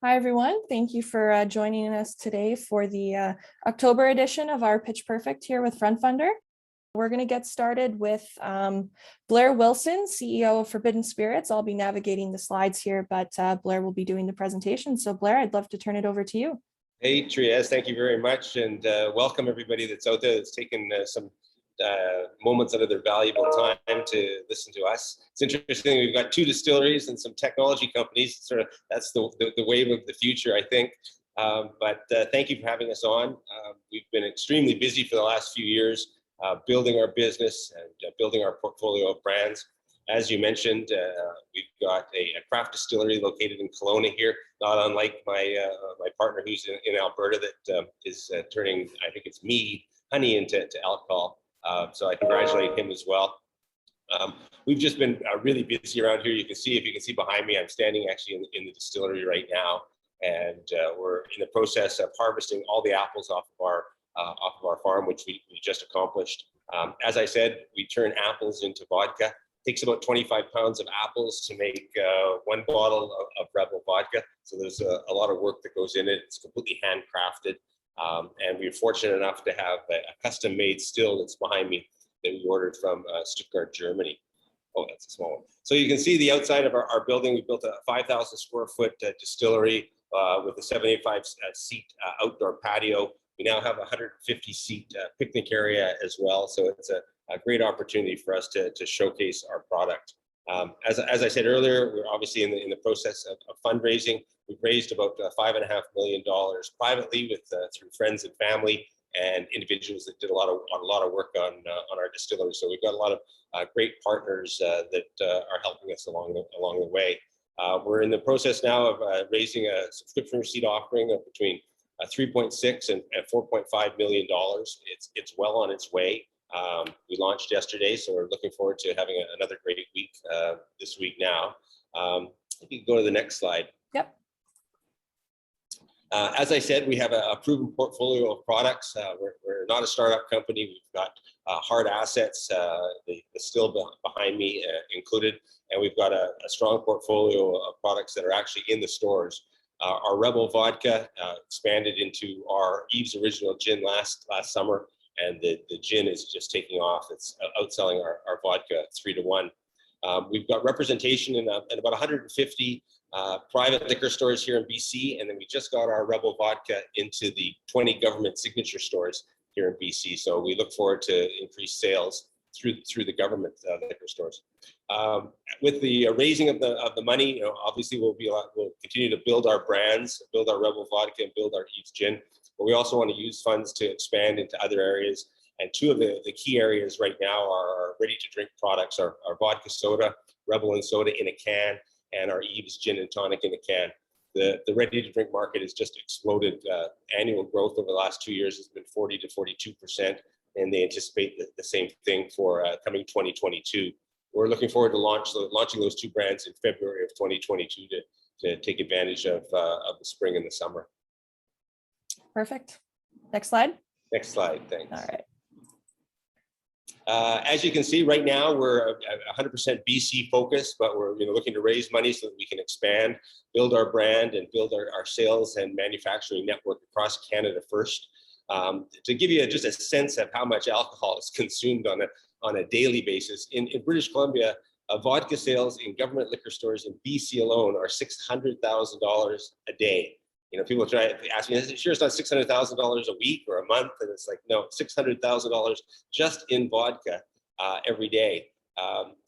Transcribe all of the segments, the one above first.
Hi, everyone. Thank you for joining us today for the October edition of our Pitch Perfect here with FrontFundr. We're going to get started with Blair Wilson, CEO of Forbidden Spirits. I'll be navigating the slides here, but Blair will be doing the presentation. So Blair, I'd love to turn it over to you. Hey, Therese, thank you very much. And welcome everybody that's out there that's taken some moments out of their valuable time to listen to us. It's interesting, we've got two distilleries and some technology companies. Sort of that's the wave of the future, I think. But thank you for having us on. We've been extremely busy for the last few years, building our business and building our portfolio of brands. As you mentioned, we've got a craft distillery located in Kelowna here, not unlike my partner who's in Alberta that is turning, I think it's mead, honey into alcohol. So I congratulate him as well. We've just been really busy around here. You can see, if you can see behind me, I'm standing actually in the distillery right now, and we're in the process of harvesting all the apples off of our farm, which we just accomplished. As I said, we turn apples into vodka. It takes about 25 pounds of apples to make one bottle of Rebel vodka. So there's a lot of work that goes in it. It's completely handcrafted. And we're fortunate enough to have a custom-made still that's behind me that we ordered from Stuttgart, Germany. Oh, that's a small one. So you can see the outside of our building. We built a 5,000 square foot distillery with a 75-seat outdoor patio. We now have a 150-seat picnic area as well. So it's a great opportunity for us to showcase our product. As I said earlier, we're obviously in the process of fundraising. We've raised about $5.5 million privately through friends and family and individuals that did a lot of work on our distillery. So we've got a lot of great partners that are helping us along the way. We're in the process now of raising a subscription receipt offering of between $3.6 and $4.5 million. It's well on its way. We launched yesterday, so we're looking forward to having another great week this week now. If you can go to the next slide. Yep. As I said, we have a proven portfolio of products. We're not a startup company. We've got hard assets, the still behind me included, and we've got a strong portfolio of products that are actually in the stores. Our Rebel vodka expanded into our Eve's Original Gin last summer, and the gin is just taking off. It's outselling our vodka 3-to-1. We've got representation in about 150 private liquor stores here in BC, and then we just got our Rebel vodka into the 20 government signature stores here in BC. So we look forward to increased sales through the government liquor stores. With the raising of the money, obviously we'll continue to build our brands, build our Rebel vodka, and build our Eve's Gin. But we also want to use funds to expand into other areas. And two of the key areas right now are our ready-to-drink products, our vodka soda, Rebel and soda in a can, and our Eve's Gin and tonic in a can. The ready-to-drink market has just exploded. Annual growth over the last 2 years has been 40 to 42%, and they anticipate the same thing for coming 2022. We're looking forward to launching those two brands in February of 2022 to take advantage of the spring and the summer. Perfect. Next slide. Next slide, thanks. All right. As you can see, right now we're 100% BC focused, but we're looking to raise money so that we can expand, build our brand, and build our sales and manufacturing network across Canada first. To give you just a sense of how much alcohol is consumed on a daily basis, in British Columbia, vodka sales in government liquor stores in BC alone are $600,000 a day. People try to ask me, sure it's not $600,000 a week or a month? And it's like, no, $600,000 just in vodka every day.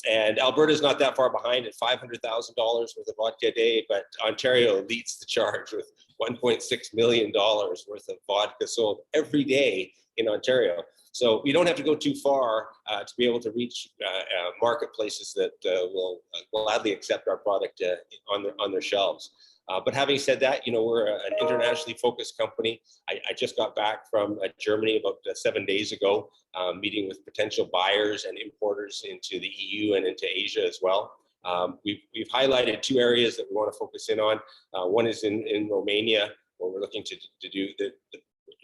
And Alberta's not that far behind at $500,000 worth of vodka a day, but Ontario leads the charge with $1.6 million worth of vodka sold every day in Ontario. So we don't have to go too far to be able to reach marketplaces that will gladly accept our product on their shelves. But having said that, we're an internationally focused company. I just got back from Germany about 7 days ago, meeting with potential buyers and importers into the EU and into Asia as well. We've highlighted two areas that we want to focus in on. One is in Romania, where we're looking to do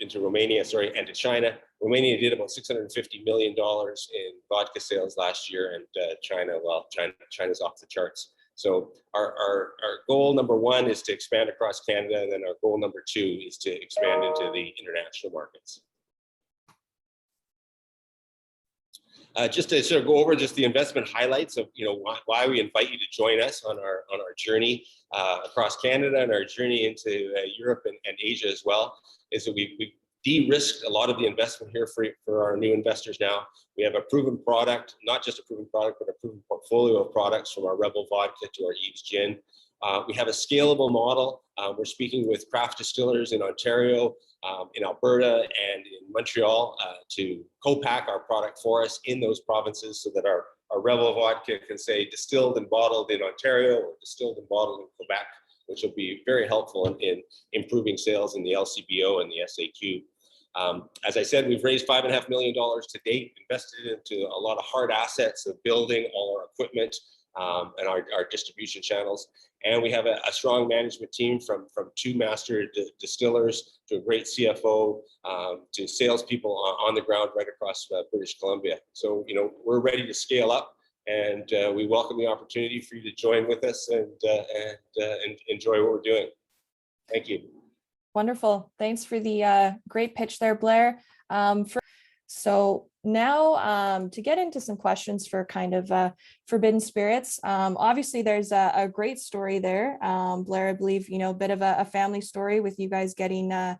into Romania, and to China. Romania did about $650 million in vodka sales last year, and China's off the charts. So our goal number one is to expand across Canada, and then our goal number two is to expand into the international markets. Just to sort of go over just the investment highlights of why we invite you to join us on our journey across Canada and our journey into Europe and Asia as well, is that we've de-risked a lot of the investment here for our new investors now. We have a proven product, not just a proven product, but a proven portfolio of products, from our Rebel Vodka to our Eve's Gin. We have a scalable model. We're speaking with craft distillers in Ontario, in Alberta, and in Montreal to co-pack our product for us in those provinces, so that our Rebel Vodka can say distilled and bottled in Ontario or distilled and bottled in Quebec, which will be very helpful in improving sales in the LCBO and the SAQ. As I said, we've raised $5.5 million to date, invested into a lot of hard assets of building all our equipment and our distribution channels. And we have a strong management team, from two master distillers to a great CFO to salespeople on the ground right across British Columbia. So, we're ready to scale up, and we welcome the opportunity for you to join with us and enjoy what we're doing. Thank you. Wonderful. Thanks for the great pitch there, Blair. So now to get into some questions for kind of Forbidden Spirits. Obviously, there's a great story there, Blair. I believe, a bit of a family story with you guys getting, an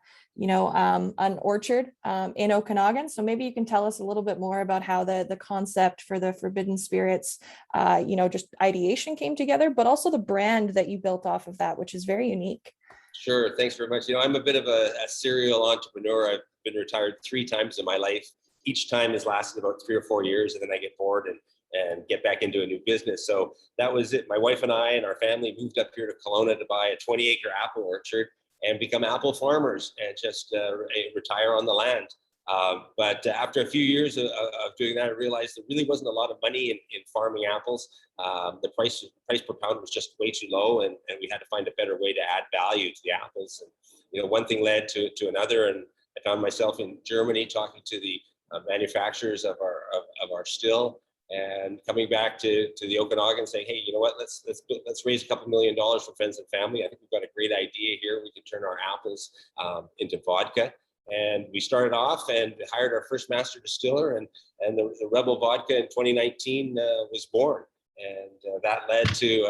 orchard in Okanagan. So maybe you can tell us a little bit more about how the concept for the Forbidden Spirits, just ideation came together, but also the brand that you built off of that, which is very unique. Sure. Thanks very much. I'm a bit of a serial entrepreneur. I've been retired 3 times in my life. Each time has lasted about 3 or 4 years, and then I get bored and get back into a new business. So that was it. My wife and I and our family moved up here to Kelowna to buy a 20-acre apple orchard and become apple farmers and just retire on the land. But after a few years of doing that, I realized there really wasn't a lot of money in farming apples. The price per pound was just way too low, and we had to find a better way to add value to the apples. And one thing led to another, and I found myself in Germany talking to the manufacturers of our still, and coming back to the Okanagan saying, hey, you know what, let's raise a couple $1 million for friends and family. I think we've got a great idea here. We can turn our apples into vodka. And we started off and hired our first master distiller, and the Rebel Vodka in 2019 was born. And that led to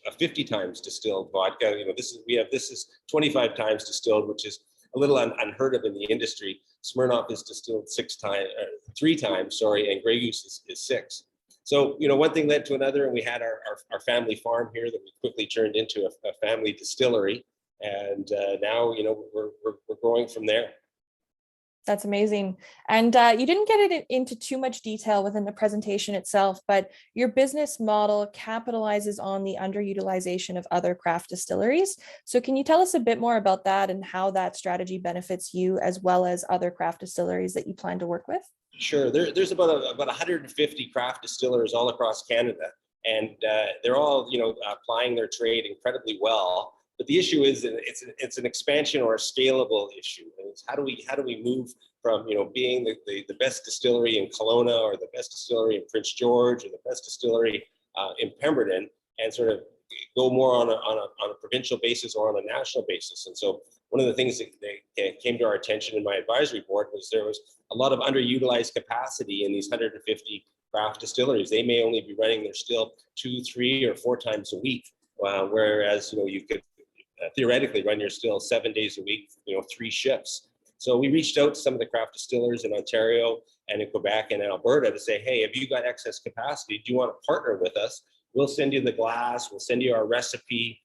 a 50 times distilled vodka. This is 25 times distilled, which is a little unheard of in the industry. Smirnoff is distilled 3 times, and Grey Goose is 6. So, one thing led to another, and we had our family farm here that we quickly turned into a family distillery. And now, we're growing from there. That's amazing. And you didn't get it into too much detail within the presentation itself, but your business model capitalizes on the underutilization of other craft distilleries. So can you tell us a bit more about that and how that strategy benefits you as well as other craft distilleries that you plan to work with? Sure. There's about 150 craft distillers all across Canada, and they're all, applying their trade incredibly well. But the issue is that it's an expansion or a scalable issue. And it's how do we move from being the best distillery in Kelowna, or the best distillery in Prince George, or the best distillery in Pemberton, and sort of go more on a provincial basis or on a national basis. And so one of the things that came to our attention in my advisory board was there was a lot of underutilized capacity in these 150 craft distilleries. They may only be running their still 2, 3, or 4 times a week, whereas you could theoretically run your still 7 days a week, 3 shifts. So we reached out to some of the craft distillers in Ontario and in Quebec and in Alberta to say, hey, have you got excess capacity? Do you want to partner with us? We'll send you the glass, we'll send you our recipe.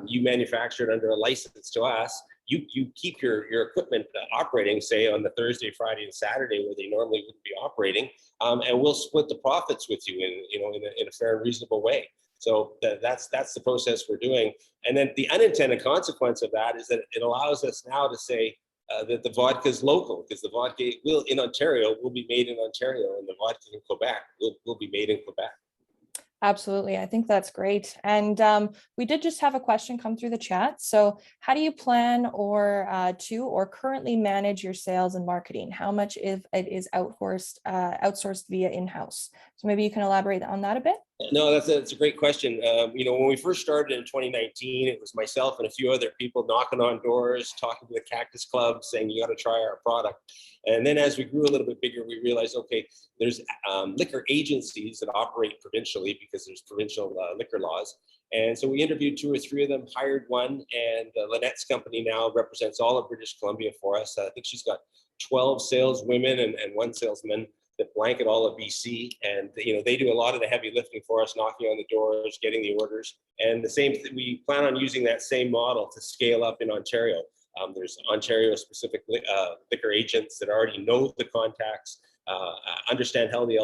You manufacture it under a license to us. You keep your equipment operating, say, on the Thursday, Friday, and Saturday where they normally wouldn't be operating, and we'll split the profits with you in a fair and reasonable way. So that's the process we're doing. And then the unintended consequence of that is that it allows us now to say that the vodka is local, because the vodka in Ontario will be made in Ontario, and the vodka in Quebec will be made in Quebec. Absolutely. I think that's great. And we did just have a question come through the chat. So how do you plan or currently manage your sales and marketing? How much if it is outsourced via in-house? So maybe you can elaborate on that a bit. No, that's a great question. When we first started in 2019, it was myself and a few other people knocking on doors, talking to the Cactus Club, saying you got to try our product. And then as we grew a little bit bigger, we realized, okay, there's liquor agencies that operate provincially because there's provincial liquor laws. And so we interviewed 2 or 3 of them, hired one, and Lynette's company now represents all of British Columbia for us. I think she's got 12 saleswomen and 1 salesman that blanket all of BC, and they do a lot of the heavy lifting for us, knocking on the doors, getting the orders, and the same. We plan on using that same model to scale up in Ontario. There's Ontario-specific liquor agents that already know the contacts, understand how the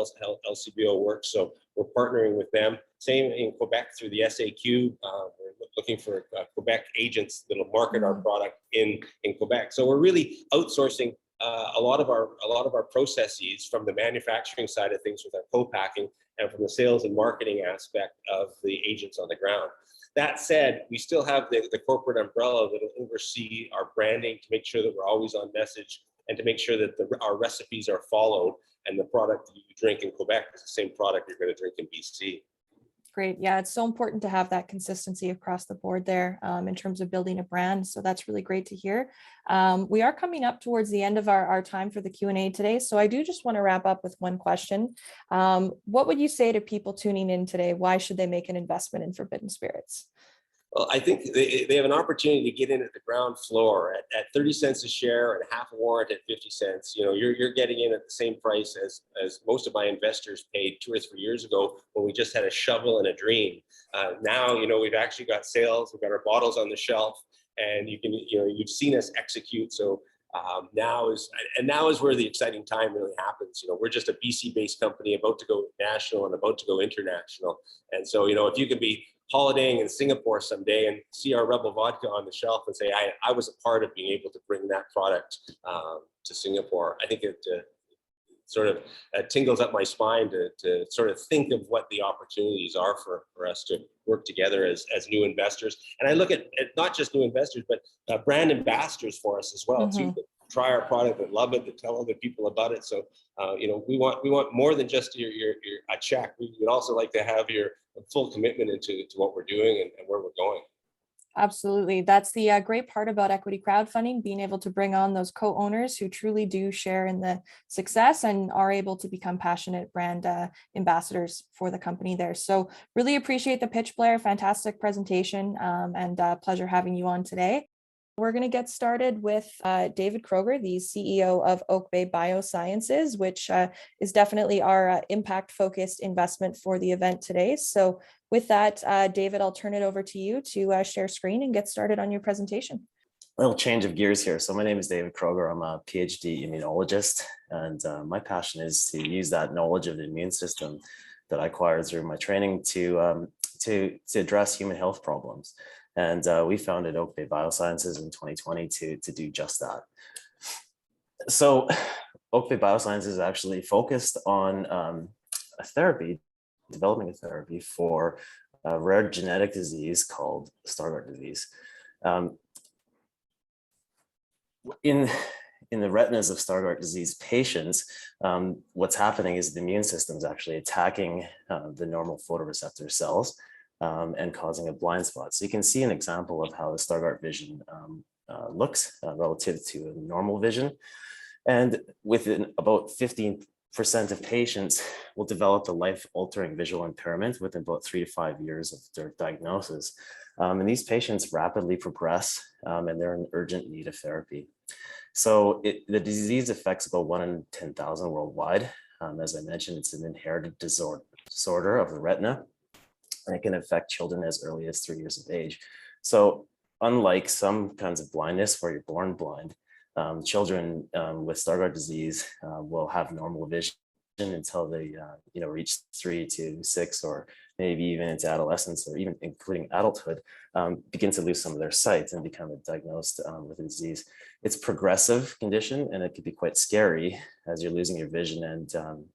LCBO works, so we're partnering with them. Same in Quebec through the SAQ. We're looking for Quebec agents that'll market our product in Quebec. So we're really outsourcing a lot of our processes from the manufacturing side of things with our co-packing and from the sales and marketing aspect of the agents on the ground. That said, we still have the corporate umbrella that will oversee our branding to make sure that we're always on message and to make sure that our recipes are followed and the product that you drink in Quebec is the same product you're going to drink in BC. Great. Yeah, it's so important to have that consistency across the board there in terms of building a brand. So that's really great to hear. We are coming up towards the end of our time for the Q&A today. So I do just want to wrap up with one question. What would you say to people tuning in today? Why should they make an investment in Forbidden Spirits? Well, I think they have an opportunity to get in at the ground floor at 30 cents a share and half a warrant at 50 cents. You're getting in at the same price as most of my investors paid 2 or 3 years ago when we just had a shovel and a dream. Now, we've actually got sales, we've got our bottles on the shelf, and you've seen us execute. So now is where the exciting time really happens. We're just a BC-based company about to go national and about to go international. And so, if you can be holidaying in Singapore someday and see our Rebel vodka on the shelf and say, I was a part of being able to bring that product to Singapore, I think it sort of tingles up my spine to sort of think of what the opportunities are for us to work together as new investors. And I look at not just new investors, but brand ambassadors for us as well, too, that try our product, that love it, that tell other people about it. So, we want more than just a check. We would also like to have your full commitment into what we're doing and where we're going. Absolutely. That's the great part about equity crowdfunding, being able to bring on those co-owners who truly do share in the success and are able to become passionate brand ambassadors for the company there. So really appreciate the pitch, Blair. Fantastic presentation and pleasure having you on today. We're going to get started with David Kroger, the CEO of Oak Bay Biosciences, which is definitely our impact-focused investment for the event today. So with that, David, I'll turn it over to you to share screen and get started on your presentation. A little change of gears here. So my name is David Kroger. I'm a PhD immunologist, and my passion is to use that knowledge of the immune system that I acquired through my training to address human health problems. And we founded Oak Bay Biosciences in 2020 to do just that. So Oak Bay Biosciences is actually focused on developing a therapy for a rare genetic disease called Stargardt disease. In the retinas of Stargardt disease patients, what's happening is the immune system is actually attacking the normal photoreceptor cells and causing a blind spot. So you can see an example of how the Stargardt vision looks relative to a normal vision. And within about 15% of patients will develop a life-altering visual impairment within about 3 to 5 years of their diagnosis. And these patients rapidly progress and they're in urgent need of therapy. So the disease affects about 1 in 10,000 worldwide. As I mentioned, it's an inherited disorder of the retina, and it can affect children as early as 3 years of age. So unlike some kinds of blindness where you're born blind, children with Stargardt disease will have normal vision until they reach 3 to 6 or maybe even into adolescence or even including adulthood, begin to lose some of their sight and become diagnosed with the disease. It's a progressive condition, and it can be quite scary as you're losing your vision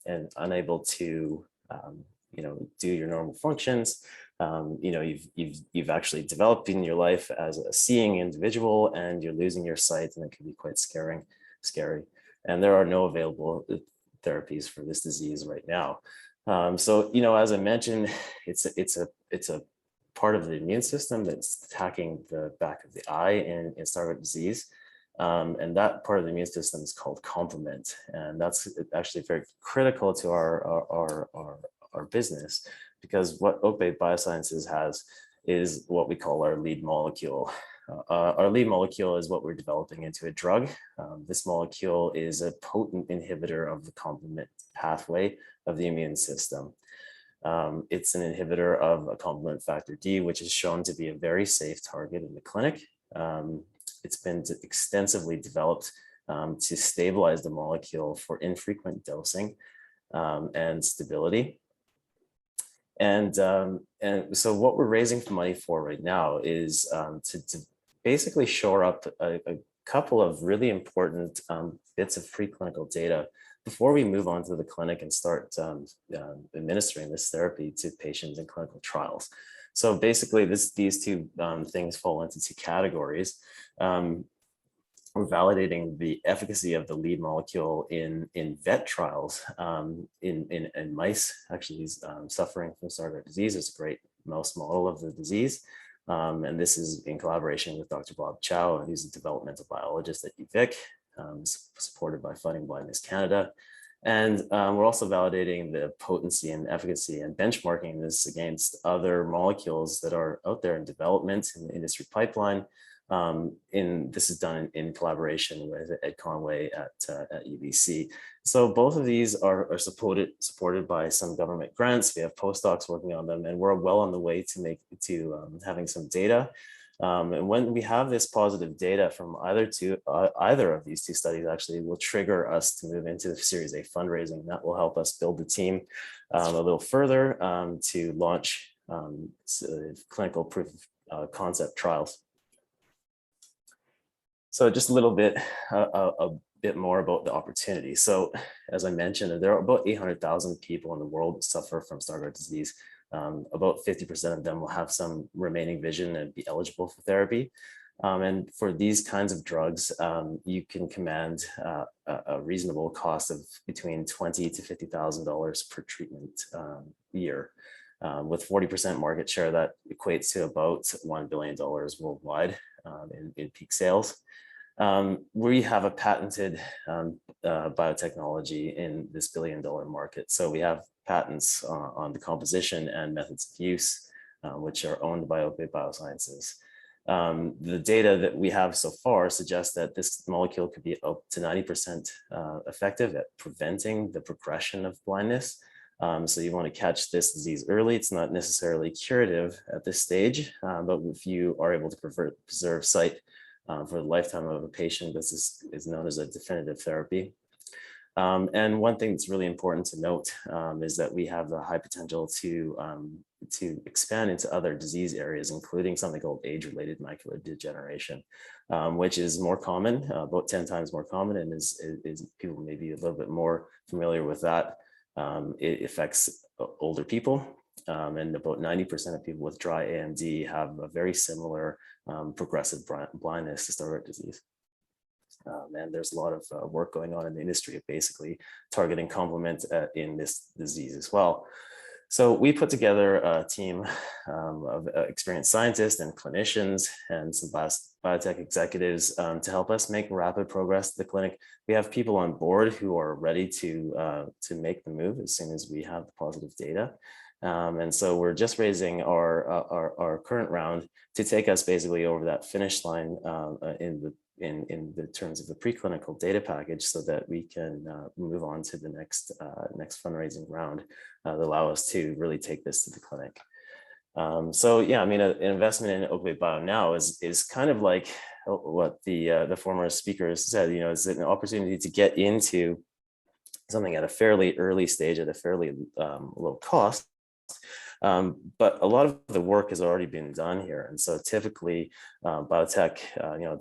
and unable to do your normal functions. You've actually developed in your life as a seeing individual, and you're losing your sight, and it can be quite scary. And there are no available therapies for this disease right now. So, you know, as I mentioned, it's a part of the immune system that's attacking the back of the eye in Stargardt disease. And that part of the immune system is called complement. And that's actually very critical to our business, because what Oak Bay Biosciences has is what we call our lead molecule. Our lead molecule is what we're developing into a drug. This molecule is a potent inhibitor of the complement pathway of the immune system. It's an inhibitor of a complement factor D, which is shown to be a very safe target in the clinic. It's been extensively developed to stabilize the molecule for infrequent dosing and stability. And so what we're raising money for right now is to basically shore up a couple of really important bits of preclinical data before we move on to the clinic and start administering this therapy to patients in clinical trials. So basically these two things fall into two categories. We're validating the efficacy of the lead molecule in vet trials in mice actually suffering from Stargardt disease. It's a great mouse model of the disease. And this is in collaboration with Dr. Bob Chow, who's a developmental biologist at UVic, supported by Fighting Blindness Canada. And we're also validating the potency and efficacy and benchmarking this against other molecules that are out there in development in the industry pipeline. This is done in collaboration with Ed Conway at UBC. So both of these are supported by some government grants. We have postdocs working on them, and we're well on the way to having some data. And when we have this positive data from either of these two studies, actually will trigger us to move into the Series A fundraising. That will help us build the team a little further to launch clinical proof of concept trials. So just a little bit, a bit more about the opportunity. So as I mentioned, there are about 800,000 people in the world that suffer from Stargardt disease. About 50% of them will have some remaining vision and be eligible for therapy. And for these kinds of drugs, you can command a reasonable cost of between $20,000 to $50,000 per treatment year. With 40% market share, that equates to about $1 billion worldwide in peak sales. We have a patented biotechnology in this $1 billion market. So we have patents on the composition and methods of use, which are owned by Oak Bay Biosciences. The data that we have so far suggests that this molecule could be up to 90% effective at preventing the progression of blindness. So you want to catch this disease early. It's not necessarily curative at this stage, but if you are able to preserve sight for the lifetime of a patient, this is known as a definitive therapy. And one thing that's really important to note is that we have the high potential to expand into other disease areas, including something called age-related macular degeneration, which is more common, about 10 times more common, and is people may be a little bit more familiar with that. It affects older people, and about 90% of people with dry AMD have a very similar progressive blindness to Stargardt disease. And there's a lot of work going on in the industry of basically targeting complement in this disease as well. So we put together a team of experienced scientists and clinicians and some biotech executives to help us make rapid progress to the clinic. We have people on board who are ready to make the move as soon as we have the positive data. And so we're just raising our current round to take us basically over that finish line in the terms of the preclinical data package, so that we can move on to the next fundraising round that allow us to really take this to the clinic. So yeah, I mean, an investment in Oak Bay Bio now is kind of like what the former speakers said. You know, it's an opportunity to get into something at a fairly early stage at a fairly low cost. But a lot of the work has already been done here. And so typically biotech,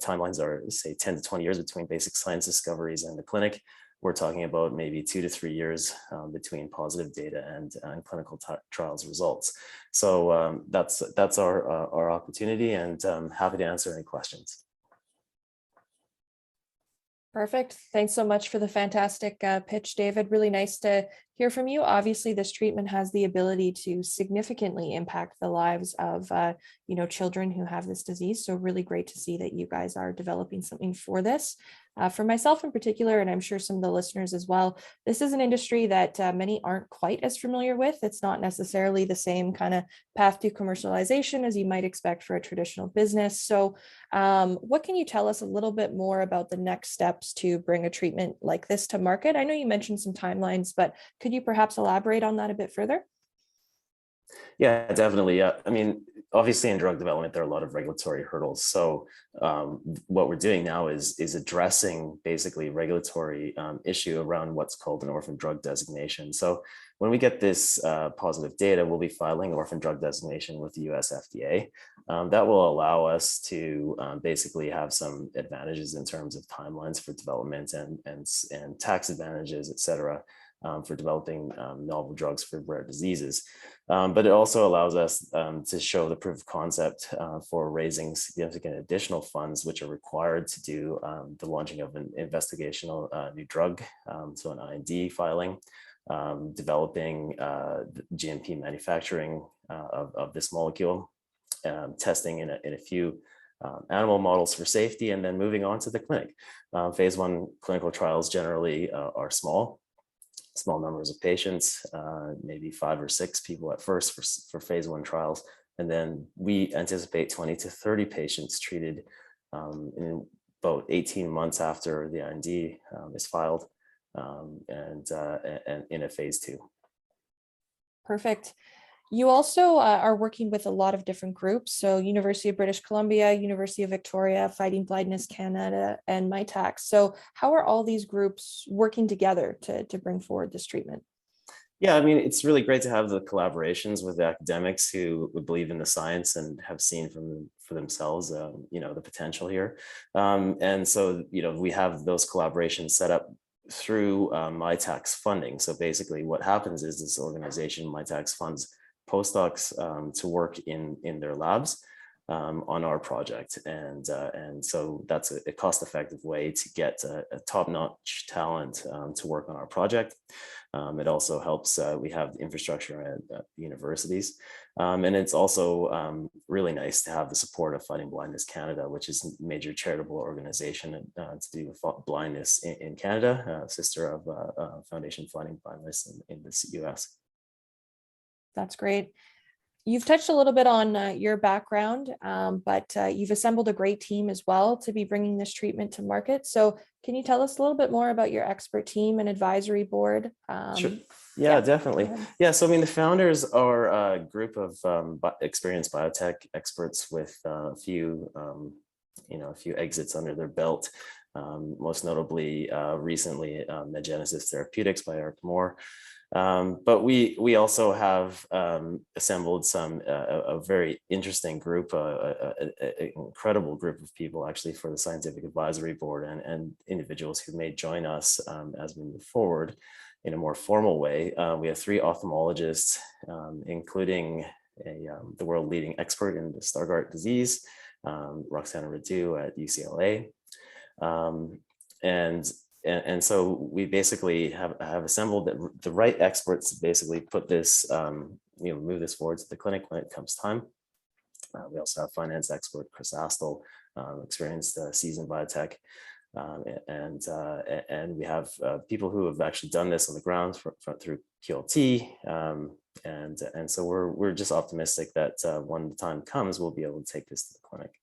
timelines are, say, 10 to 20 years between basic science discoveries and the clinic. We're talking about maybe 2 to 3 years between positive data and clinical trials results. So that's our opportunity, and happy to answer any questions. Perfect. Thanks so much for the fantastic pitch, David. Really nice to hear from you. Obviously, this treatment has the ability to significantly impact the lives of children who have this disease. So really great to see that you guys are developing something for this. For myself in particular, and I'm sure some of the listeners as well, this is an industry that many aren't quite as familiar with. It's not necessarily the same kind of path to commercialization as you might expect for a traditional business. So what can you tell us a little bit more about the next steps to bring a treatment like this to market? I know you mentioned some timelines, but could you perhaps elaborate on that a bit further? Yeah, definitely. Yeah. I mean, obviously in drug development, there are a lot of regulatory hurdles. So what we're doing now is addressing basically regulatory issue around what's called an orphan drug designation. So when we get this positive data, we'll be filing orphan drug designation with the US FDA. That will allow us to basically have some advantages in terms of timelines for development and tax advantages, et cetera. For developing novel drugs for rare diseases. But it also allows us to show the proof of concept for raising significant additional funds, which are required to do the launching of an investigational new drug, so an IND filing, developing GMP manufacturing of this molecule, testing in a few animal models for safety, and then moving on to the clinic. Phase 1 clinical trials generally are small numbers of patients, maybe 5 or 6 people at first for phase 1 trials. And then we anticipate 20 to 30 patients treated in about 18 months after the IND is filed and in a phase 2. Perfect. You also are working with a lot of different groups. So University of British Columbia, University of Victoria, Fighting Blindness Canada, and MyTax. So how are all these groups working together to bring forward this treatment? Yeah, I mean, it's really great to have the collaborations with the academics who would believe in the science and have seen for themselves, the potential here. And so, we have those collaborations set up through MyTax funding. So basically what happens is this organization, MyTax, funds postdocs to work in their labs on our project. And so that's a cost-effective way to get a top-notch talent to work on our project. It also helps, we have infrastructure at the universities. And it's also really nice to have the support of Fighting Blindness Canada, which is a major charitable organization to do with blindness in Canada, sister of Foundation Fighting Blindness in the US. That's great. You've touched a little bit on your background, but you've assembled a great team as well to be bringing this treatment to market. So can you tell us a little bit more about your expert team and advisory board? Sure. Yeah, definitely. Yeah, so I mean, the founders are a group of experienced biotech experts with a few exits under their belt. Most notably, recently, Megenesis Therapeutics by Eric Moore. But we also have assembled a very interesting group, an incredible group of people actually for the scientific advisory board and individuals who may join us as we move forward in a more formal way. We have 3 ophthalmologists, including the world leading expert in the Stargardt disease, Roxana Radu at UCLA. And so we basically have assembled the right experts to basically put this, move this forward to the clinic when it comes time. We also have finance expert Chris Astle, experienced seasoned biotech, and we have people who have actually done this on the ground through QLT, and so we're just optimistic that when the time comes, we'll be able to take this to the clinic.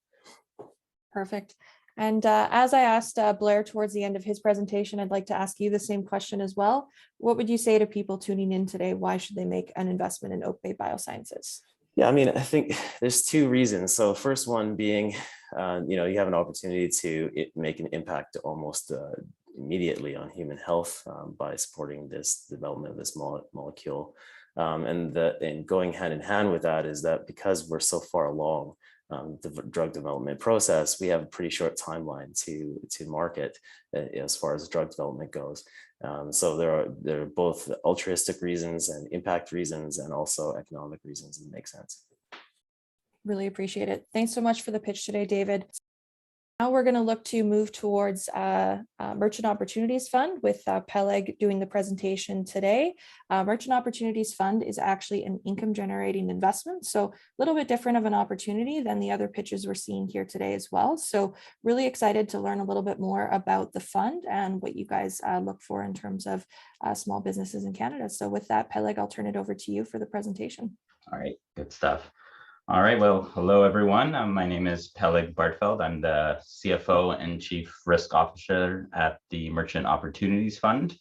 Perfect. And as I asked Blair towards the end of his presentation, I'd like to ask you the same question as well. What would you say to people tuning in today? Why should they make an investment in Oak Bay Biosciences? Yeah, I mean, I think there's 2 reasons. So first one being, you have an opportunity to make an impact almost immediately on human health by supporting this development of this molecule. And going hand in hand with that is that because we're so far along the drug development process, we have a pretty short timeline to market as far as drug development goes. So there are both altruistic reasons and impact reasons, and also economic reasons that make sense. Really appreciate it. Thanks so much for the pitch today, David. Now we're going to look to move towards Merchant Opportunities Fund with Peleg doing the presentation today. Merchant Opportunities Fund is actually an income generating investment, so a little bit different of an opportunity than the other pitches we're seeing here today as well. So really excited to learn a little bit more about the fund and what you guys look for in terms of small businesses in Canada. So with that, Peleg, I'll turn it over to you for the presentation. All right, good stuff. All right, well, hello everyone. My name is Peleg Bartfeld. I'm the CFO and Chief Risk Officer at the Merchant Opportunities Fund.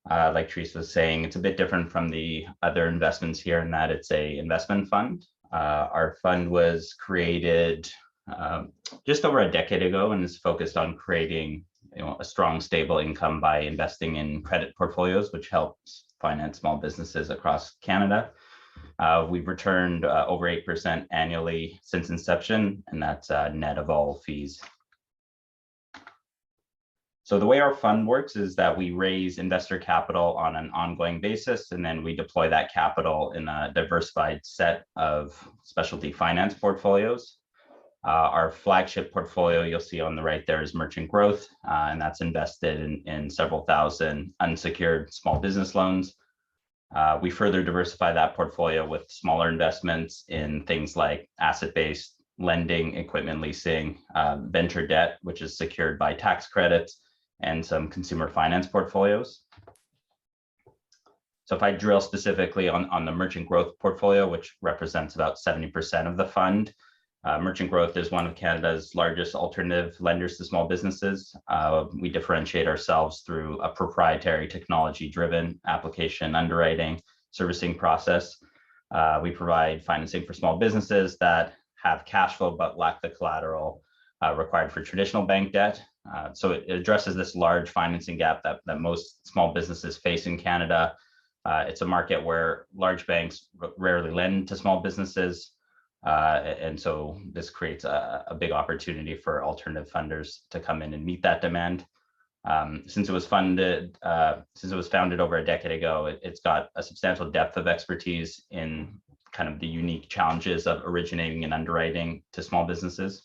Like Teresa was saying, it's a bit different from the other investments here in that it's an investment fund. Our fund was created just over a decade ago and is focused on creating a strong, stable income by investing in credit portfolios, which helps finance small businesses across Canada. We've returned over 8% annually since inception, and that's net of all fees. So the way our fund works is that we raise investor capital on an ongoing basis, and then we deploy that capital in a diversified set of specialty finance portfolios. Our flagship portfolio you'll see on the right there is Merchant Growth, and that's invested in several thousand unsecured small business loans. We further diversify that portfolio with smaller investments in things like asset-based lending, equipment leasing, venture debt, which is secured by tax credits, and some consumer finance portfolios. So if I drill specifically on the Merchant Growth portfolio, which represents about 70% of the fund, Merchant Growth is one of Canada's largest alternative lenders to small businesses. We differentiate ourselves through a proprietary technology-driven application underwriting servicing process. We provide financing for small businesses that have cash flow but lack the collateral required for traditional bank debt. So it addresses this large financing gap that most small businesses face in Canada. It's a market where large banks rarely lend to small businesses. And so this creates a big opportunity for alternative funders to come in and meet that demand. Since it was founded over a decade ago, it's got a substantial depth of expertise in kind of the unique challenges of originating and underwriting to small businesses.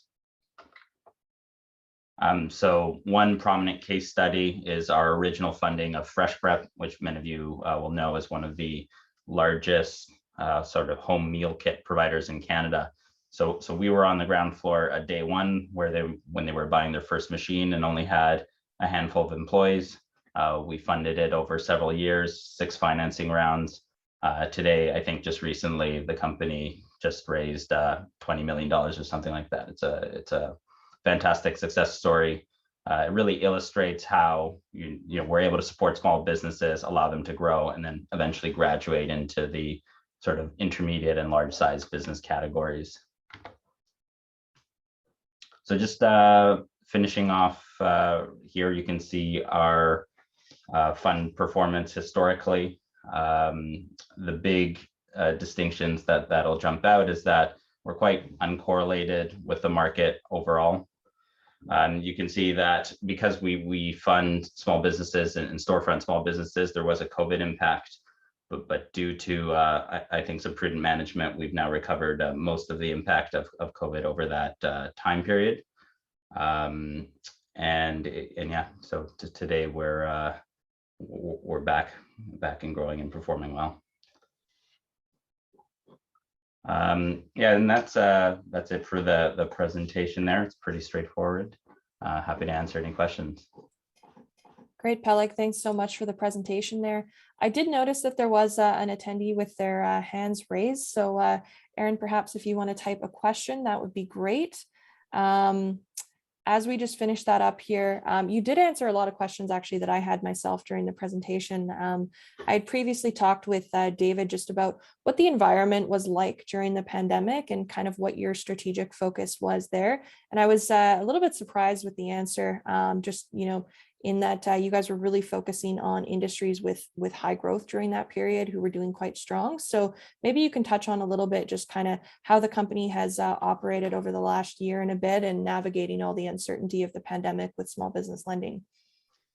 So one prominent case study is our original funding of Fresh Prep, which many of you will know is one of the largest sort of home meal kit providers in Canada. So we were on the ground floor at day one when they were buying their first machine and only had a handful of employees. We funded it over several years, 6 financing rounds. Today, I think just recently, the company just raised $20 million or something like that. It's a fantastic success story. It really illustrates how we're able to support small businesses, allow them to grow, and then eventually graduate into the sort of intermediate and large size business categories. So just finishing off here, you can see our fund performance historically. The big distinctions that'll jump out is that we're quite uncorrelated with the market overall. You can see that because we fund small businesses and storefront small businesses, there was a COVID impact. But due to, I think, some prudent management, we've now recovered most of the impact of COVID over that time period. And yeah, so today we're back and growing and performing well. Yeah, and that's it for the presentation there. It's pretty straightforward. Happy to answer any questions. Great, Peleg. Thanks so much for the presentation there. I did notice that there was an attendee with their hands raised. So Aaron, perhaps if you want to type a question, that would be great. As we just finish that up here, you did answer a lot of questions actually that I had myself during the presentation. I had previously talked with David just about what the environment was like during the pandemic and kind of what your strategic focus was there. And I was a little bit surprised with the answer, just, in that you guys were really focusing on industries with high growth during that period who were doing quite strong. So maybe you can touch on a little bit just kind of how the company has operated over the last year and a bit and navigating all the uncertainty of the pandemic with small business lending.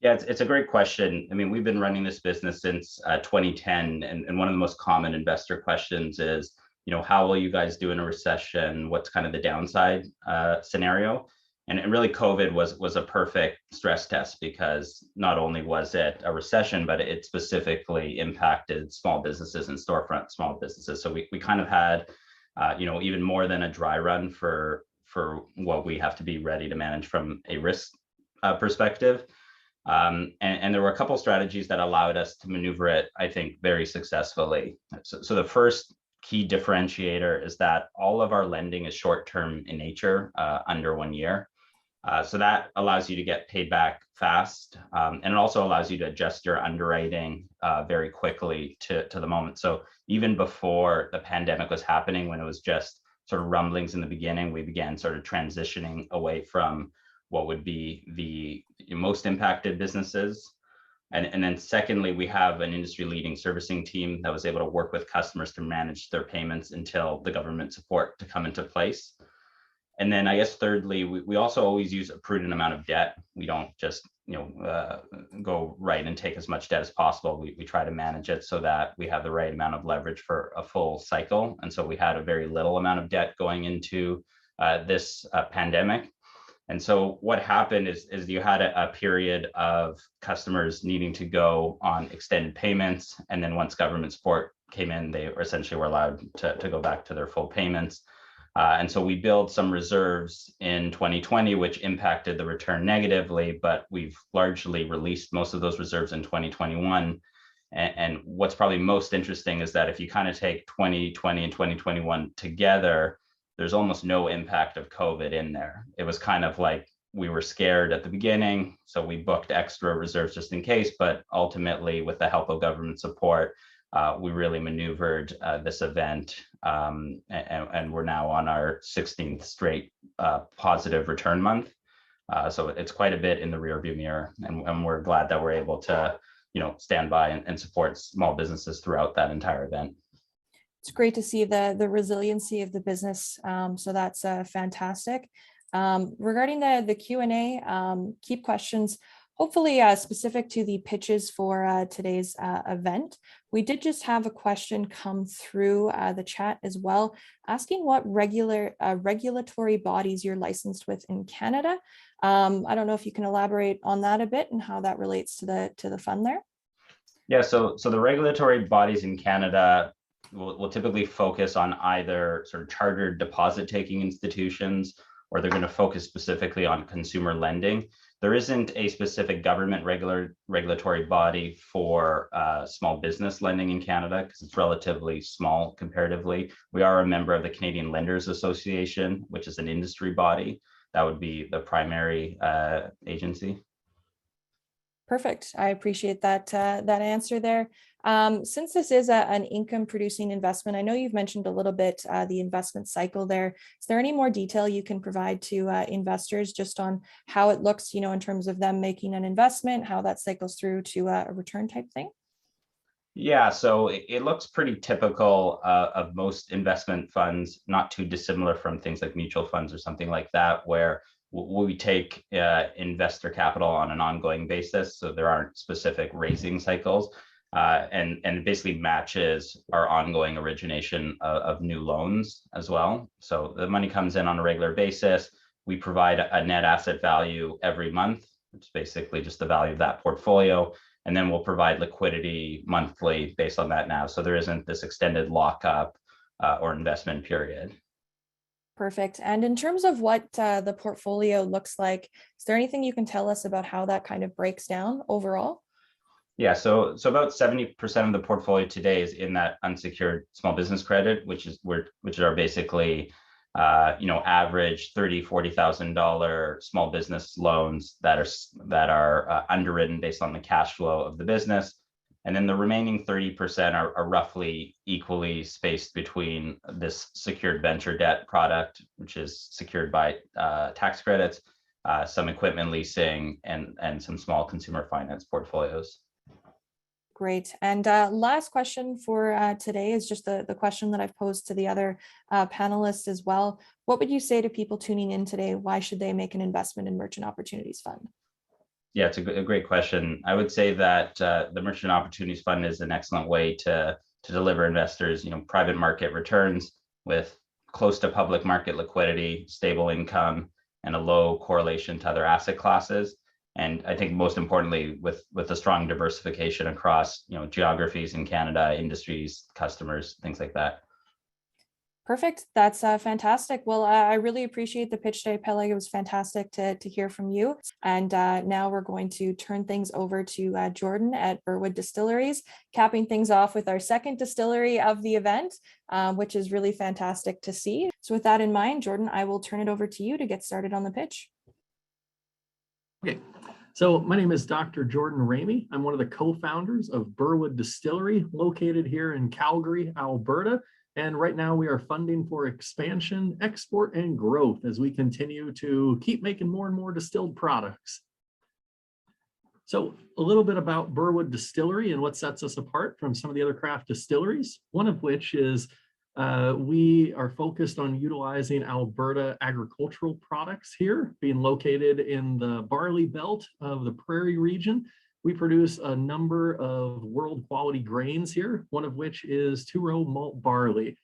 Yeah, it's a great question. I mean, we've been running this business since 2010, and one of the most common investor questions is, how will you guys do in a recession? What's kind of the downside scenario? And really, COVID was a perfect stress test, because not only was it a recession, but it specifically impacted small businesses and storefront small businesses. So we kind of had, even more than a dry run for what we have to be ready to manage from a risk perspective. And there were a couple strategies that allowed us to maneuver it, I think, very successfully. So the first key differentiator is that all of our lending is short-term in nature, under 1 year. So that allows you to get paid back fast, and it also allows you to adjust your underwriting very quickly to the moment. So even before the pandemic was happening, when it was just sort of rumblings in the beginning, we began sort of transitioning away from what would be the most impacted businesses. And then secondly, we have an industry-leading servicing team that was able to work with customers to manage their payments until the government support to come into place. And then I guess thirdly, we also always use a prudent amount of debt. We don't just go right and take as much debt as possible. We try to manage it so that we have the right amount of leverage for a full cycle. And so we had a very little amount of debt going into this pandemic. And so what happened is you had a period of customers needing to go on extended payments. And then once government support came in, they essentially were allowed to go back to their full payments. And so we built some reserves in 2020, which impacted the return negatively, but we've largely released most of those reserves in 2021. And what's probably most interesting is that if you kind of take 2020 and 2021 together, there's almost no impact of COVID in there. It was kind of like we were scared at the beginning, so we booked extra reserves just in case, but ultimately with the help of government support, we really maneuvered this event, and we're now on our 16th straight positive return month. So it's quite a bit in the rearview mirror, and we're glad that we're able to, stand by and support small businesses throughout that entire event. It's great to see the resiliency of the business. So that's fantastic. Regarding the Q&A, keep questions hopefully specific to the pitches for today's event. We did just have a question come through the chat as well, asking what regulatory bodies you're licensed with in Canada. I don't know if you can elaborate on that a bit and how that relates to the fund there. Yeah, so the regulatory bodies in Canada will typically focus on either sort of chartered deposit-taking institutions, or they're going to focus specifically on consumer lending. There isn't a specific government regulatory body for small business lending in Canada because it's relatively small comparatively. We are a member of the Canadian Lenders Association, which is an industry body. That would be the primary agency. Perfect. I appreciate that answer there. Since this is an income producing investment, I know you've mentioned a little bit the investment cycle there. Is there any more detail you can provide to investors just on how it looks, in terms of them making an investment, how that cycles through to a return type thing? Yeah, so it looks pretty typical of most investment funds, not too dissimilar from things like mutual funds or something like that, where we take investor capital on an ongoing basis. So there aren't specific raising cycles, and it basically matches our ongoing origination of new loans as well. So the money comes in on a regular basis. We provide a net asset value every month, which is basically just the value of that portfolio. And then we'll provide liquidity monthly based on that now. So there isn't this extended lockup or investment period. Perfect. And in terms of what the portfolio looks like, is there anything you can tell us about how that kind of breaks down overall? Yeah, so about 70% of the portfolio today is in that unsecured small business credit, which are basically average $30,000-$40,000 small business loans that are underwritten based on the cash flow of the business. And then the remaining 30% are roughly equally spaced between this secured venture debt product, which is secured by tax credits, some equipment leasing, and some small consumer finance portfolios. Great. And last question for today is just the question that I've posed to the other panelists as well. What would you say to people tuning in today? Why should they make an investment in Merchant Opportunities Fund? Yeah, it's a great question. I would say that the Merchant Opportunities Fund is an excellent way to deliver investors, private market returns with close to public market liquidity, stable income, and a low correlation to other asset classes. And I think most importantly, with a strong diversification across, geographies in Canada, industries, customers, things like that. Perfect. That's fantastic. Well, I really appreciate the pitch today, Peleg. It was fantastic to hear from you. And now we're going to turn things over to Jordan at Burwood Distilleries, capping things off with our second distillery of the event, which is really fantastic to see. So with that in mind, Jordan, I will turn it over to you to get started on the pitch. Okay. So my name is Dr. Jordan Ramey. I'm one of the co-founders of Burwood Distillery, located here in Calgary, Alberta. And right now we are funding for expansion, export, and growth as we continue to keep making more and more distilled products. So a little bit about Burwood Distillery and what sets us apart from some of the other craft distilleries, one of which is we are focused on utilizing Alberta agricultural products here, being located in the barley belt of the Prairie region. We produce a number of world quality grains here, one of which is two-row malt barley.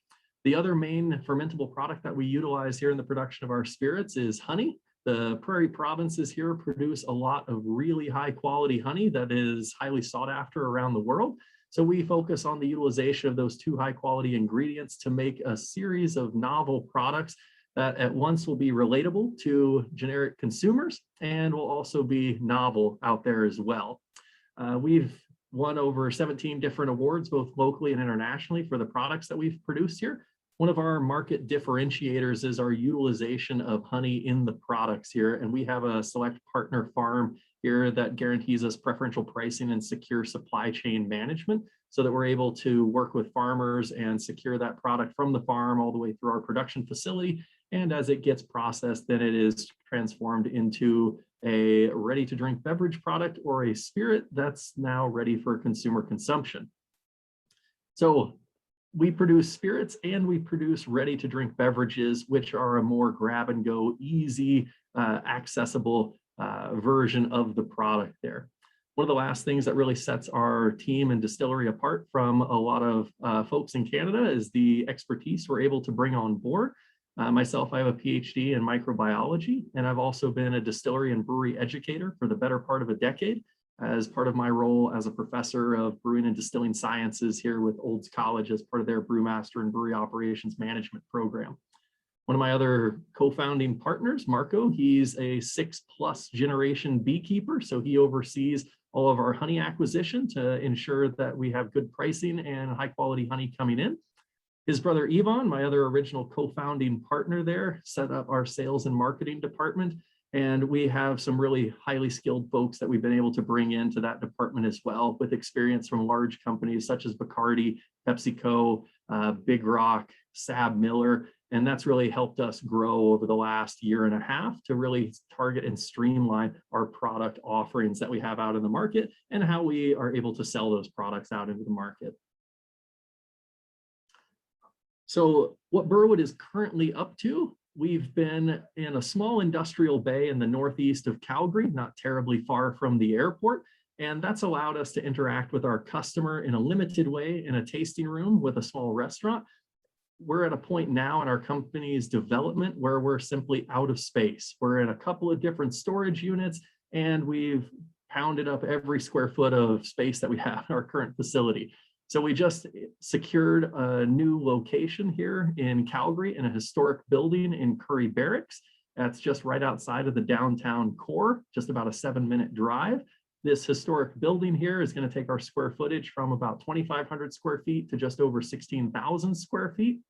The other main fermentable product that we utilize here in the production of our spirits is honey. The Prairie provinces here produce a lot of really high quality honey that is highly sought after around the world. So we focus on the utilization of those two high quality ingredients to make a series of novel products that at once will be relatable to generic consumers and will also be novel out there as well. We've won over 17 different awards, both locally and internationally, for the products that we've produced here. One of our market differentiators is our utilization of honey in the products here. And we have a select partner farm here that guarantees us preferential pricing and secure supply chain management so that we're able to work with farmers and secure that product from the farm all the way through our production facility. And as it gets processed, then it is transformed into a ready-to-drink beverage product or a spirit that's now ready for consumer consumption. So we produce spirits and we produce ready-to-drink beverages, which are a more grab-and-go, easy, accessible version of the product there. One of the last things that really sets our team and distillery apart from a lot of folks in Canada is the expertise we're able to bring on board. Myself, I have a PhD in microbiology, and I've also been a distillery and brewery educator for the better part of a decade as part of my role as a professor of brewing and distilling sciences here with Olds College as part of their brewmaster and brewery operations management program. One of my other co-founding partners, Marco, he's a 6+ generation beekeeper, so he oversees all of our honey acquisition to ensure that we have good pricing and high quality honey coming in. His brother Yvonne, my other original co-founding partner there, set up our sales and marketing department. And we have some really highly skilled folks that we've been able to bring into that department as well, with experience from large companies such as Bacardi, PepsiCo, Big Rock, Sab Miller. And that's really helped us grow over the last year and a half to really target and streamline our product offerings that we have out in the market and how we are able to sell those products out into the market. So what Burwood is currently up to, we've been in a small industrial bay in the northeast of Calgary, not terribly far from the airport. And that's allowed us to interact with our customer in a limited way in a tasting room with a small restaurant. We're at a point now in our company's development where we're simply out of space. We're in a couple of different storage units and we've pounded up every square foot of space that we have in our current facility. So we just secured a new location here in Calgary in a historic building in Currie Barracks. That's just right outside of the downtown core, just about a 7-minute drive. This historic building here is going to take our square footage from about 2,500 square feet to just over 16,000 square feet.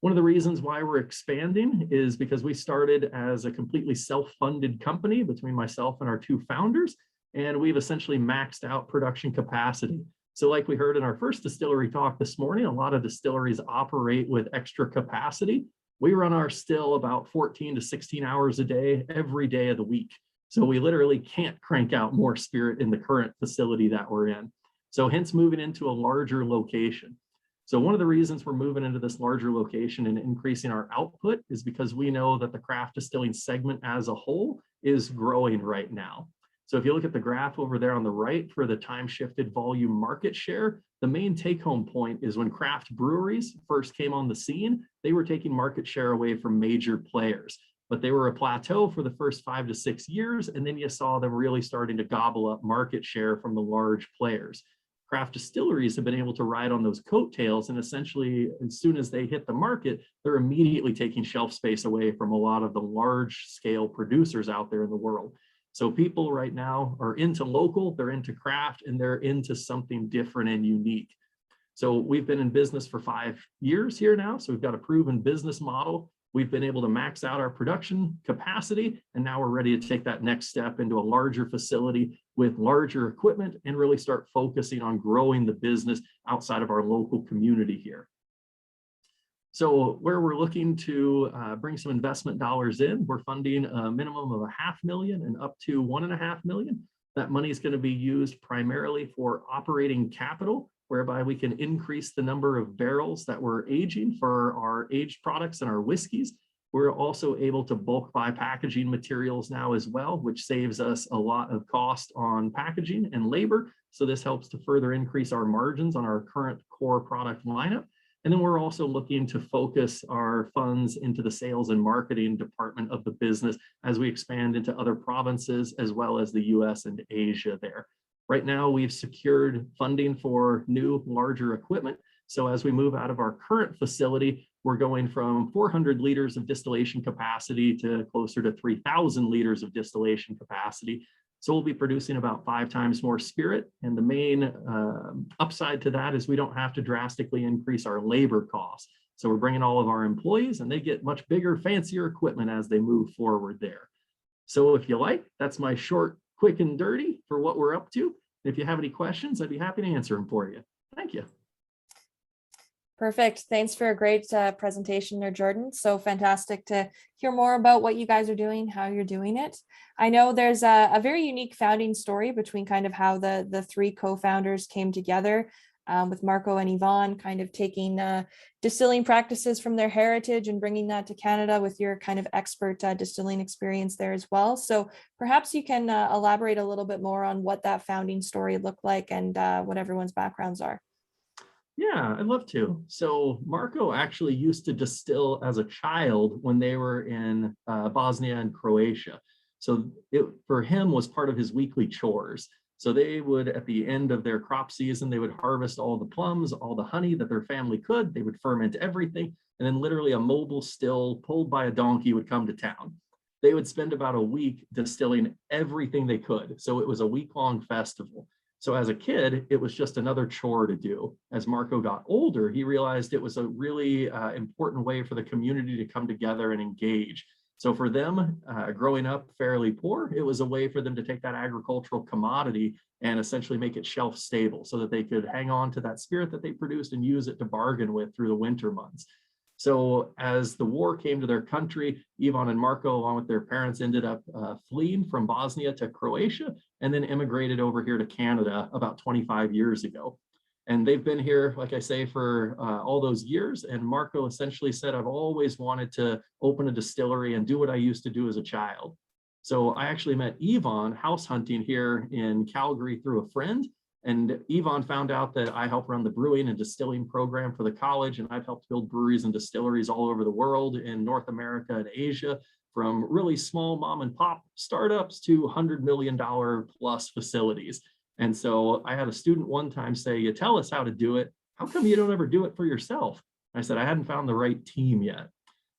One of the reasons why we're expanding is because we started as a completely self-funded company between myself and our two founders, and we've essentially maxed out production capacity. So like we heard in our first distillery talk this morning, a lot of distilleries operate with extra capacity. We run our still about 14 to 16 hours a day, every day of the week. So we literally can't crank out more spirit in the current facility that we're in. So hence moving into a larger location. So one of the reasons we're moving into this larger location and increasing our output is because we know that the craft distilling segment as a whole is growing right now. So if you look at the graph over there on the right for the time shifted volume market share, the main take home point is when craft breweries first came on the scene, they were taking market share away from major players. but they were a plateau for the first 5 to 6 years. And then you saw them really starting to gobble up market share from the large players. Craft distilleries have been able to ride on those coattails, and essentially, as soon as they hit the market, they're immediately taking shelf space away from a lot of the large scale producers out there in the world. So people right now are into local, they're into craft, and they're into something different and unique. So we've been in business for 5 years here now. So we've got a proven business model. We've been able to max out our production capacity, and now we're ready to take that next step into a larger facility with larger equipment and really start focusing on growing the business outside of our local community here. So where we're looking to bring some investment dollars in, we're funding a minimum of $500,000 and up to $1.5 million. That money is going to be used primarily for operating capital, whereby we can increase the number of barrels that we're aging for our aged products and our whiskeys. We're also able to bulk buy packaging materials now as well, which saves us a lot of cost on packaging and labor. So this helps to further increase our margins on our current core product lineup. And then we're also looking to focus our funds into the sales and marketing department of the business as we expand into other provinces, as well as the US and Asia there. Right now, we've secured funding for new, larger equipment. So as we move out of our current facility, we're going from 400 liters of distillation capacity to closer to 3,000 liters of distillation capacity. So we'll be producing about 5 times more spirit. And the main upside to that is we don't have to drastically increase our labor costs. So we're bringing all of our employees, and they get much bigger, fancier equipment as they move forward there. So if you like, that's my short, quick and dirty for what we're up to. If you have any questions, I'd be happy to answer them for you. Thank you. Perfect. Thanks for a great presentation there, Jordan. So fantastic to hear more about what you guys are doing, how you're doing it. I know there's a very unique founding story between kind of how the 3 co-founders came together, with Marco and Yvonne kind of taking distilling practices from their heritage and bringing that to Canada with your kind of expert distilling experience there as well. So perhaps you can elaborate a little bit more on what that founding story looked like and what everyone's backgrounds are. Yeah, I'd love to. So Marco actually used to distill as a child when they were in Bosnia and Croatia. So it, for him, was part of his weekly chores. So they would, at the end of their crop season, they would harvest all the plums, all the honey that their family could. They would ferment everything. And then literally a mobile still pulled by a donkey would come to town. They would spend about a week distilling everything they could. So it was a week-long festival. So as a kid, it was just another chore to do. As Marco got older, he realized it was a really important way for the community to come together and engage. So for them, growing up fairly poor, it was a way for them to take that agricultural commodity and essentially make it shelf stable so that they could hang on to that spirit that they produced and use it to bargain with through the winter months. So as the war came to their country, Yvonne and Marco, along with their parents, ended up fleeing from Bosnia to Croatia and then immigrated over here to Canada about 25 years ago. And they've been here, like I say, for all those years. And Marco essentially said, I've always wanted to open a distillery and do what I used to do as a child. So I actually met Yvonne house hunting here in Calgary through a friend. And Yvonne found out that I help run the brewing and distilling program for the college, and I've helped build breweries and distilleries all over the world in North America and Asia, from really small mom and pop startups to $100 million plus facilities. And so I had a student one time say, you tell us how to do it. How come you don't ever do it for yourself? I said, I hadn't found the right team yet.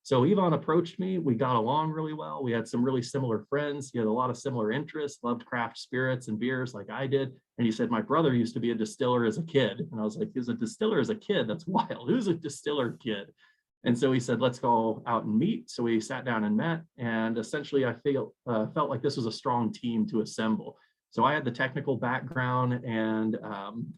So Yvonne approached me. We got along really well. We had some really similar friends. He had a lot of similar interests, loved craft spirits and beers like I did. And he said, my brother used to be a distiller as a kid. And I was like, he's a distiller as a kid? That's wild. Who's a distiller kid? And so he said, let's go out and meet. So we sat down and met. And essentially, I felt like this was a strong team to assemble. So I had the technical background and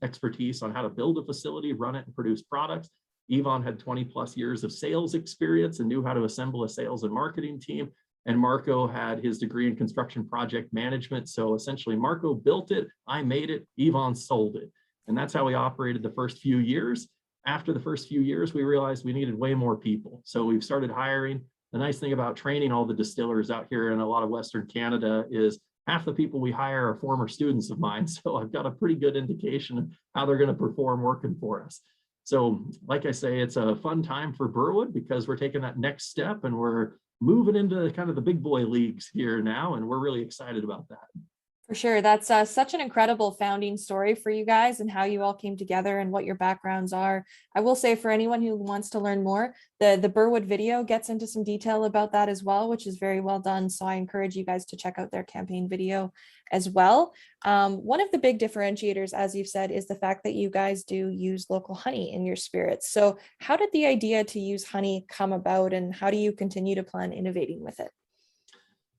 expertise on how to build a facility, run it, and produce products. Yvonne had 20 plus years of sales experience and knew how to assemble a sales and marketing team. And Marco had his degree in construction project management. So essentially Marco built it, I made it, Yvonne sold it. And that's how we operated the first few years. After the first few years, we realized we needed way more people. So we've started hiring. The nice thing about training all the distillers out here in a lot of Western Canada is half the people we hire are former students of mine. So I've got a pretty good indication of how they're going to perform working for us. So like I say, it's a fun time for Burwood because we're taking that next step and we're moving into kind of the big boy leagues here now, and we're really excited about that. For sure. That's such an incredible founding story for you guys and how you all came together and what your backgrounds are. I will say, for anyone who wants to learn more, the Burwood video gets into some detail about that as well, which is very well done. So I encourage you guys to check out their campaign video as well. One of the big differentiators, as you've said, is the fact that you guys do use local honey in your spirits. So how did the idea to use honey come about, and how do you continue to plan innovating with it?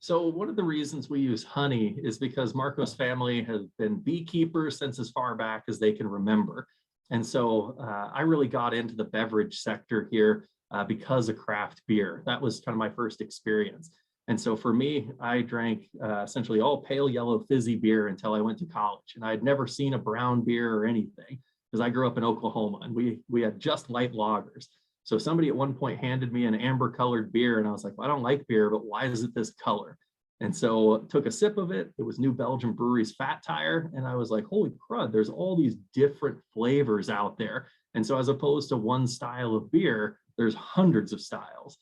So one of the reasons we use honey is because Marco's family has been beekeepers since as far back as they can remember. And so I really got into the beverage sector here because of craft beer. That was kind of my first experience. And so for me, I drank essentially all pale yellow fizzy beer until I went to college. And I had never seen a brown beer or anything because I grew up in Oklahoma and we had just light lagers. So somebody at one point handed me an amber colored beer and I was like, well, I don't like beer, but why is it this color? And so took a sip of it. It was New Belgium Brewery's Fat Tire. And I was like, holy crud, there's all these different flavors out there. And so as opposed to one style of beer, there's hundreds of styles.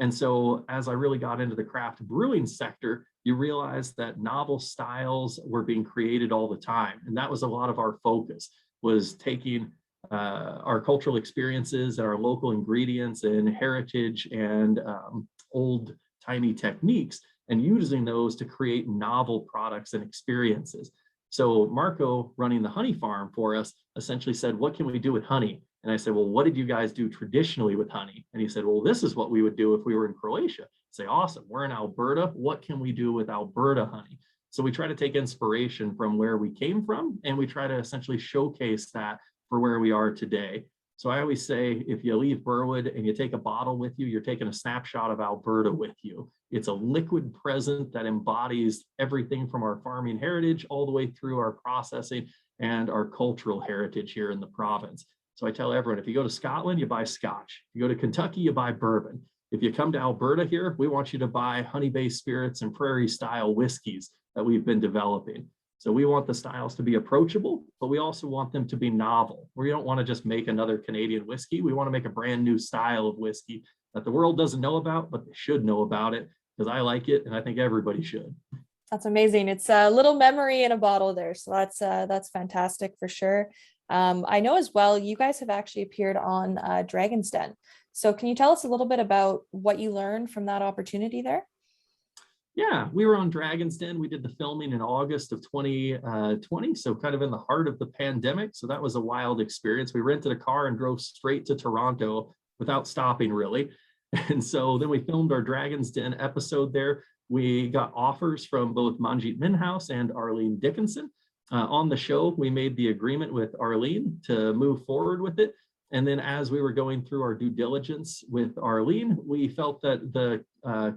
And so as I really got into the craft brewing sector, you realize that novel styles were being created all the time. And that was a lot of our focus, was taking our cultural experiences and our local ingredients and heritage and old timey techniques and using those to create novel products and experiences. So Marco, running the honey farm for us, essentially said, what can we do with honey? And I said, well, what did you guys do traditionally with honey? And he said, well, this is what we would do if we were in Croatia. I say, awesome, we're in Alberta. What can we do with Alberta honey? So we try to take inspiration from where we came from, and we try to essentially showcase that for where we are today. So I always say, if you leave Burwood and you take a bottle with you, you're taking a snapshot of Alberta with you. It's a liquid present that embodies everything from our farming heritage all the way through our processing and our cultural heritage here in the province. So I tell everyone, if you go to Scotland, you buy Scotch. If you go to Kentucky, you buy bourbon. If you come to Alberta here, we want you to buy honey-based spirits and prairie-style whiskeys that we've been developing. So we want the styles to be approachable, but we also want them to be novel. We don't want to just make another Canadian whiskey. We want to make a brand new style of whiskey that the world doesn't know about, but they should know about it, because I like it and I think everybody should. That's amazing. It's a little memory in a bottle there. So that's fantastic for sure. I know as well, you guys have actually appeared on Dragon's Den. So can you tell us a little bit about what you learned from that opportunity there? Yeah, we were on Dragon's Den. We did the filming in August of 2020, so kind of in the heart of the pandemic. So that was a wild experience. We rented a car and drove straight to Toronto without stopping, really. And so then we filmed our Dragon's Den episode there. We got offers from both Manjit Minhouse and Arlene Dickinson. On the show, we made the agreement with Arlene to move forward with it. And then as we were going through our due diligence with Arlene, we felt that the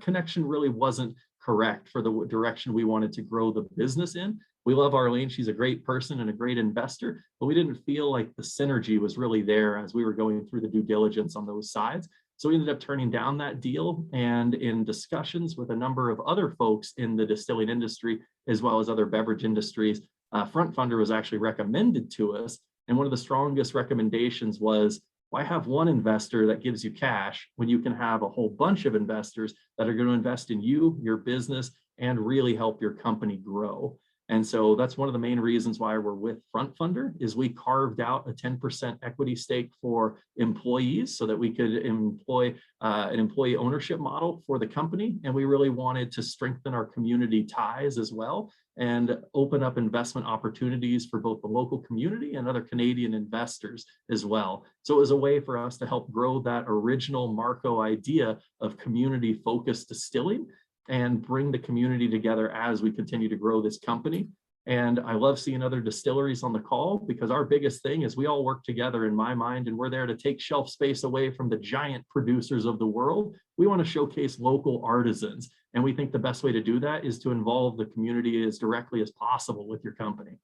connection really wasn't correct for the direction we wanted to grow the business in. We love Arlene. She's a great person and a great investor, but we didn't feel like the synergy was really there as we were going through the due diligence on those sides. So we ended up turning down that deal, and in discussions with a number of other folks in the distilling industry, as well as other beverage industries, FrontFundr was actually recommended to us. And one of the strongest recommendations was, why have one investor that gives you cash when you can have a whole bunch of investors that are going to invest in you, your business, and really help your company grow? And so that's one of the main reasons why we're with FrontFundr, is we carved out a 10% equity stake for employees so that we could employ an employee ownership model for the company. And we really wanted to strengthen our community ties as well and open up investment opportunities for both the local community and other Canadian investors as well. So it was a way for us to help grow that original Marco idea of community-focused distilling and bring the community together as we continue to grow this company. And I love seeing other distilleries on the call, because our biggest thing is we all work together in my mind, and we're there to take shelf space away from the giant producers of the world. We want to showcase local artisans. And we think the best way to do that is to involve the community as directly as possible with your company.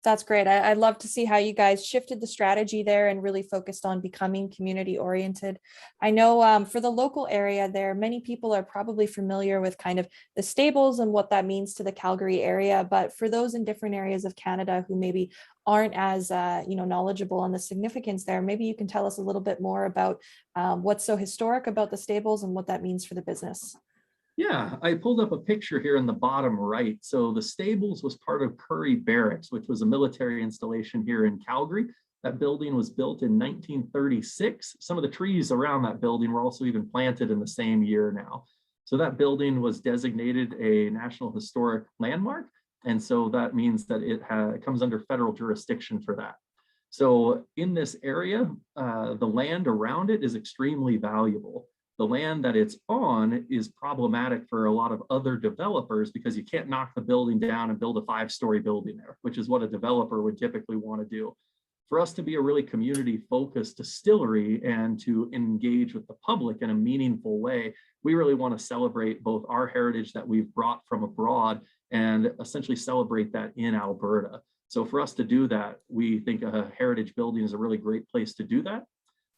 That's great. I'd love to see how you guys shifted the strategy there and really focused on becoming community oriented. I know for the local area there, many people are probably familiar with kind of the stables and what that means to the Calgary area. But for those in different areas of Canada who maybe aren't as knowledgeable on the significance there, maybe you can tell us a little bit more about what's so historic about the stables and what that means for the business. Yeah, I pulled up a picture here in the bottom right. So the stables was part of Currie Barracks, which was a military installation here in Calgary. That building was built in 1936. Some of the trees around that building were also even planted in the same year now. So that building was designated a National Historic Landmark. And so that means that it comes under federal jurisdiction for that. So in this area, the land around it is extremely valuable. The land that it's on is problematic for a lot of other developers because you can't knock the building down and build a 5-story building there, which is what a developer would typically want to do. For us to be a really community-focused distillery and to engage with the public in a meaningful way, we really want to celebrate both our heritage that we've brought from abroad and essentially celebrate that in Alberta. So for us to do that, we think a heritage building is a really great place to do that.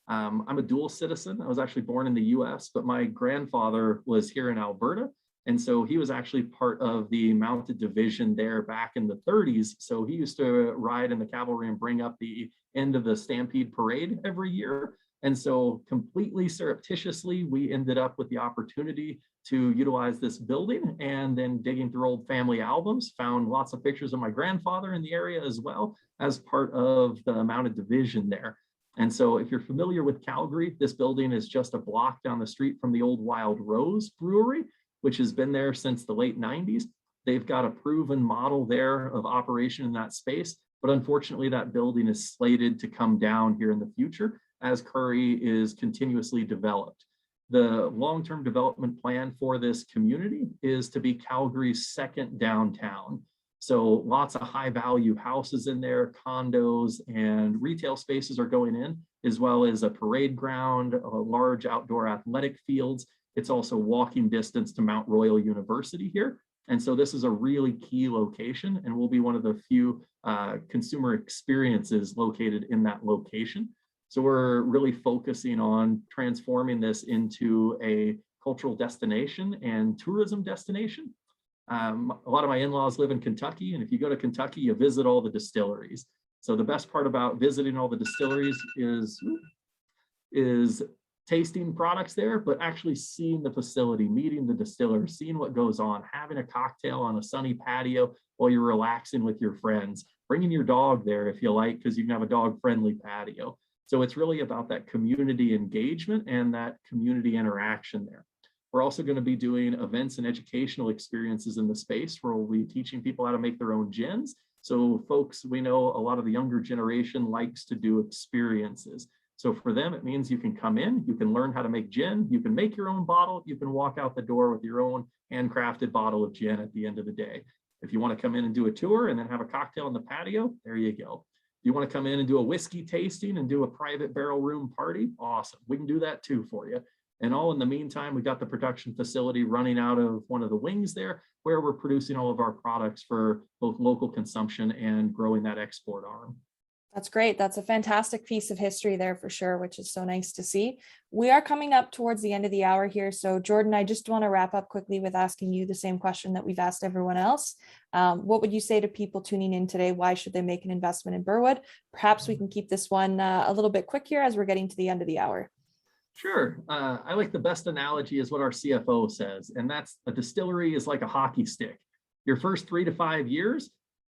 I'm a dual citizen. I was actually born in the US, but my grandfather was here in Alberta. And so he was actually part of the mounted division there back in the 30s. So he used to ride in the cavalry and bring up the end of the Stampede Parade every year. And so completely surreptitiously, we ended up with the opportunity to utilize this building, and then digging through old family albums, found lots of pictures of my grandfather in the area as well as part of the mounted division there. And so if you're familiar with Calgary, this building is just a block down the street from the old Wild Rose Brewery, which has been there since the late 90s. They've got a proven model there of operation in that space, but unfortunately that building is slated to come down here in the future as Currie is continuously developed. The long-term development plan for this community is to be Calgary's second downtown. So lots of high value houses in there, condos and retail spaces are going in, as well as a parade ground, a large outdoor athletic fields. It's also walking distance to Mount Royal University here. And so this is a really key location and will be one of the few consumer experiences located in that location. So we're really focusing on transforming this into a cultural destination and tourism destination. A lot of my in-laws live in Kentucky, and if you go to Kentucky, you visit all the distilleries. So the best part about visiting all the distilleries is tasting products there, but actually seeing the facility, meeting the distiller, seeing what goes on, having a cocktail on a sunny patio while you're relaxing with your friends, bringing your dog there if you like, because you can have a dog-friendly patio. So it's really about that community engagement and that community interaction there. We're also going to be doing events and educational experiences in the space where we'll be teaching people how to make their own gins. So folks, we know a lot of the younger generation likes to do experiences. So for them, it means you can come in, you can learn how to make gin, you can make your own bottle, you can walk out the door with your own handcrafted bottle of gin at the end of the day. If you want to come in and do a tour and then have a cocktail on the patio, there you go. If you want to come in and do a whiskey tasting and do a private barrel room party, awesome. We can do that too for you. And all in the meantime, we got the production facility running out of one of the wings there where we're producing all of our products for both local consumption and growing that export arm. That's great. That's a fantastic piece of history there for sure, which is so nice to see. We are coming up towards the end of the hour here. So Jordan, I just want to wrap up quickly with asking you the same question that we've asked everyone else. What would you say to people tuning in today? Why should they make an investment in Burwood? Perhaps we can keep this one a little bit quick here as we're getting to the end of the hour. Sure. I like the best analogy is what our CFO says, and that's a distillery is like a hockey stick. Your first 3 to 5 years,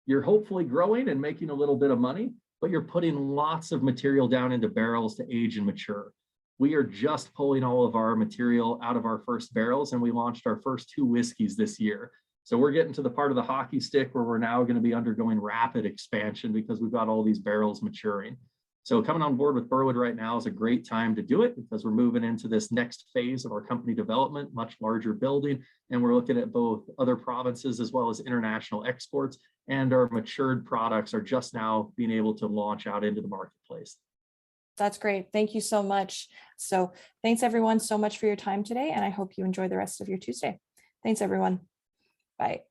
you're hopefully growing and making a little bit of money, but you're putting lots of material down into barrels to age and mature. We are just pulling all of our material out of our first barrels, and we launched our first 2 whiskeys this year. So we're getting to the part of the hockey stick where we're now going to be undergoing rapid expansion because we've got all these barrels maturing. So coming on board with Burwood right now is a great time to do it because we're moving into this next phase of our company development, much larger building, and we're looking at both other provinces as well as international exports, and our matured products are just now being able to launch out into the marketplace. That's great. Thank you so much. So thanks everyone so much for your time today, and I hope you enjoy the rest of your Tuesday. Thanks everyone. Bye.